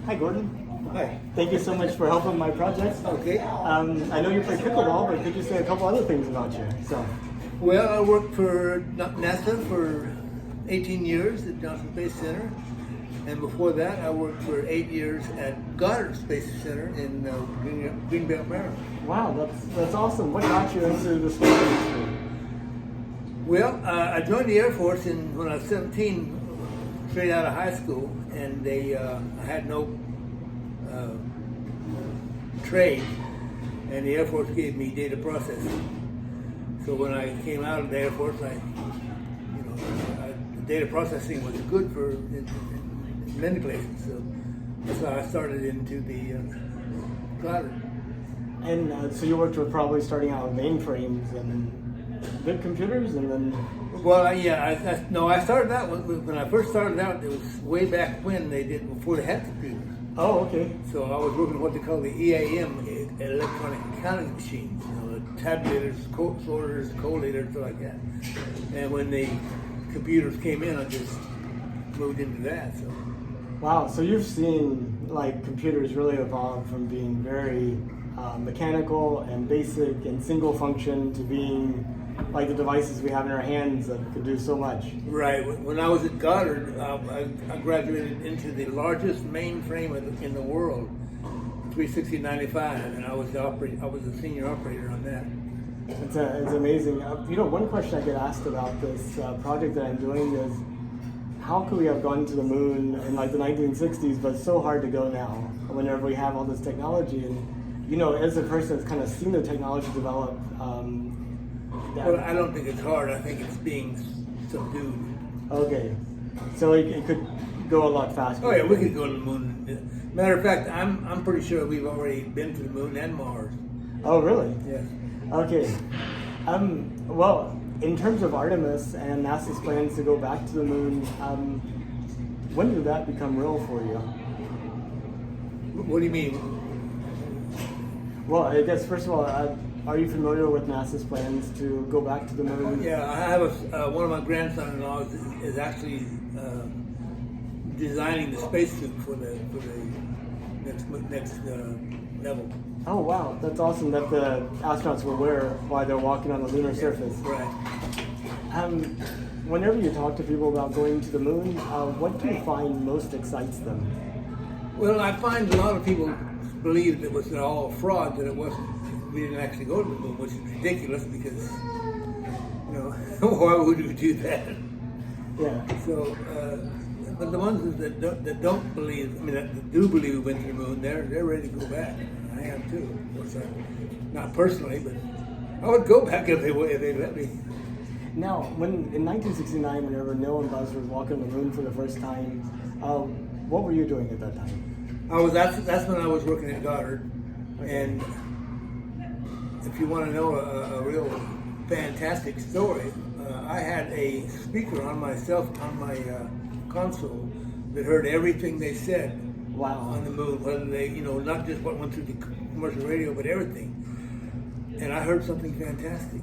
Hi, Gordon. Hi. Thank you so much for helping my project. Okay. I know you play pickleball, but could you say a couple other things about you? So, Well, I worked for NASA for 18 years at Johnson Space Center. And before that, I worked for 8 years at Goddard Space Center in Greenbelt, Maryland. wow, that's awesome. What got you into the space industry? Well, I joined the Air Force when I was 17, straight out of high school, and I had no trade, and the Air Force gave me data processing. So when I came out of the Air Force, data processing was good for in many places. So I started into the Goddard. And so you worked with probably starting out with mainframes and big computers, and then. Well, I started out when I first started out. It was way back when before they had computers. Oh, okay. So I was working what they call the EAM, electronic accounting machines, the tabulators, sorters, collators, stuff like that. And when the computers came in, I just moved into that. So. Wow. So you've seen like computers really evolve from being very mechanical and basic and single function to being like the devices we have in our hands that could do so much. Right. When I was at Goddard, I graduated into the largest mainframe in the world, 36095, and I was a senior operator on that. It's amazing. One question I get asked about this project that I'm doing is, how could we have gone to the moon in like the 1960s, but it's so hard to go now whenever we have all this technology? And as a person that's kind of seen the technology develop. Well, I don't think it's hard. I think it's being subdued. Okay, so it could go a lot faster. Oh yeah, we could go to the moon. Matter of fact, I'm pretty sure we've already been to the moon and Mars. Oh really? Yes. Okay. Well, in terms of Artemis and NASA's plans to go back to the moon, when did that become real for you? What do you mean? Well, I guess first of all, are you familiar with NASA's plans to go back to the moon? Yeah, I have one of my grandson-in-laws is actually designing the spacesuit for the next level. Oh wow, that's awesome that the astronauts will wear while they're walking on the lunar surface. Right. Whenever you talk to people about going to the moon, what do you find most excites them? Well, I find a lot of people believe it was all fraud, that it wasn't. We didn't actually go to the moon, which is ridiculous because, why would we do that? Yeah. So, but the ones that don't believe, that do believe we went to the moon, they're ready to go back. I am too. Of course, not personally, but I would go back if they let me. Now, in 1969, whenever Neil and Buzz were walking the moon for the first time, what were you doing at that time? That's when I was working at Goddard, and if you want to know a real fantastic story, I had a speaker on my console that heard everything they said. Wow. On the moon, whether they, not just what went through the commercial radio, but everything. And I heard something fantastic.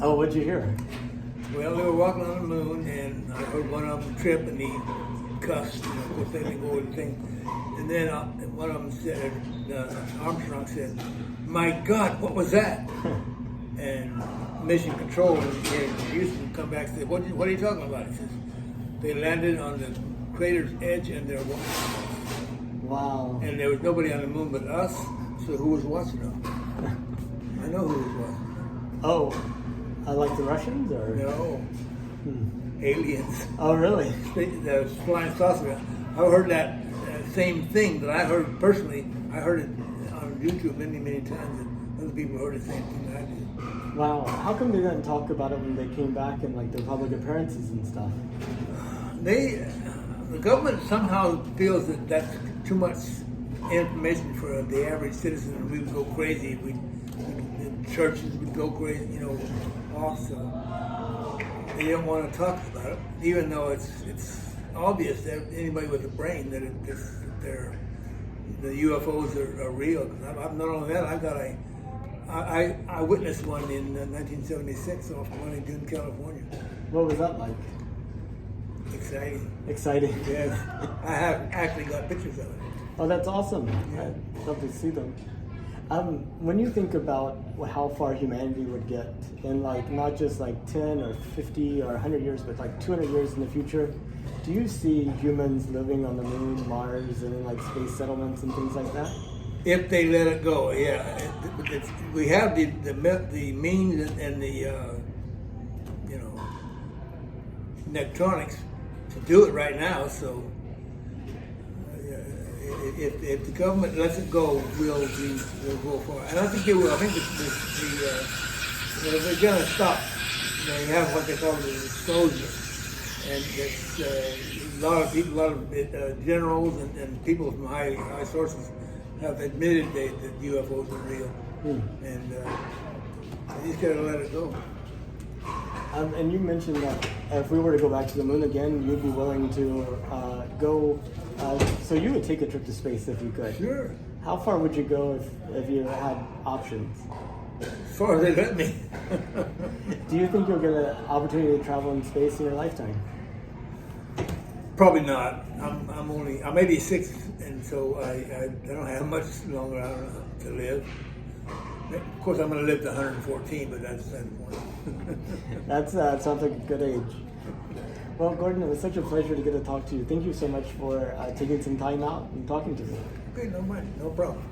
Oh, what'd you hear? Well, they were walking on the moon, and I heard one of them trip, and he cussed. Of course, they didn't go with the thing. And then one of them said, Armstrong said, "My God, what was that?" And Mission Control in Houston come back and said, "What are you talking about?" He says, "They landed on the crater's edge, and they're watching." Wow. And there was nobody on the moon but us, so who was watching them? I know who was watching. Oh, like the Russians, or? No. Aliens. Oh, really? The flying saucer. I heard that same thing that I heard personally. I heard it on YouTube many, many times, and other people heard the same thing that I did. Wow. How come they didn't talk about it when they came back in like their public appearances and stuff? The government somehow feels that that's too much information for the average citizen, and we would go crazy. The churches would go crazy, also. They don't want to talk about it, even though it's obvious that anybody with a brain that the UFOs are real. Not only that, I witnessed one in 1976 off Monte Dune, California. What was that like? Exciting. Exciting. Yes. I have actually got pictures of it. Oh, that's awesome. I'd love to see them. When you think about how far humanity would get in, like, not just like 10 or 50 or 100 years, but like 200 years in the future, do you see humans living on the moon, Mars, and in like space settlements and things like that? If they let it go, yeah. We have the means and the you know, electronics to do it right now. So if the government lets it go, we'll go for it. And I think they will. I think they're going to stop. They have what they call the disclosure, and it's a lot of people, generals and people from high sources have admitted that UFOs are real, and they just got to let it go. And you mentioned that if we were to go back to the moon again, you'd be willing to go. So you would take a trip to space if you could. Sure. How far would you go if you had options? As far as they let me. Do you think you'll get an opportunity to travel in space in your lifetime? Probably not. I'm 86, and so I don't have much longer to live. Of course, I'm going to live to 114, but that's the point. That sounds like a good age. Well, Gordon, it was such a pleasure to get to talk to you. Thank you so much for taking some time out and talking to me. Okay, no problem.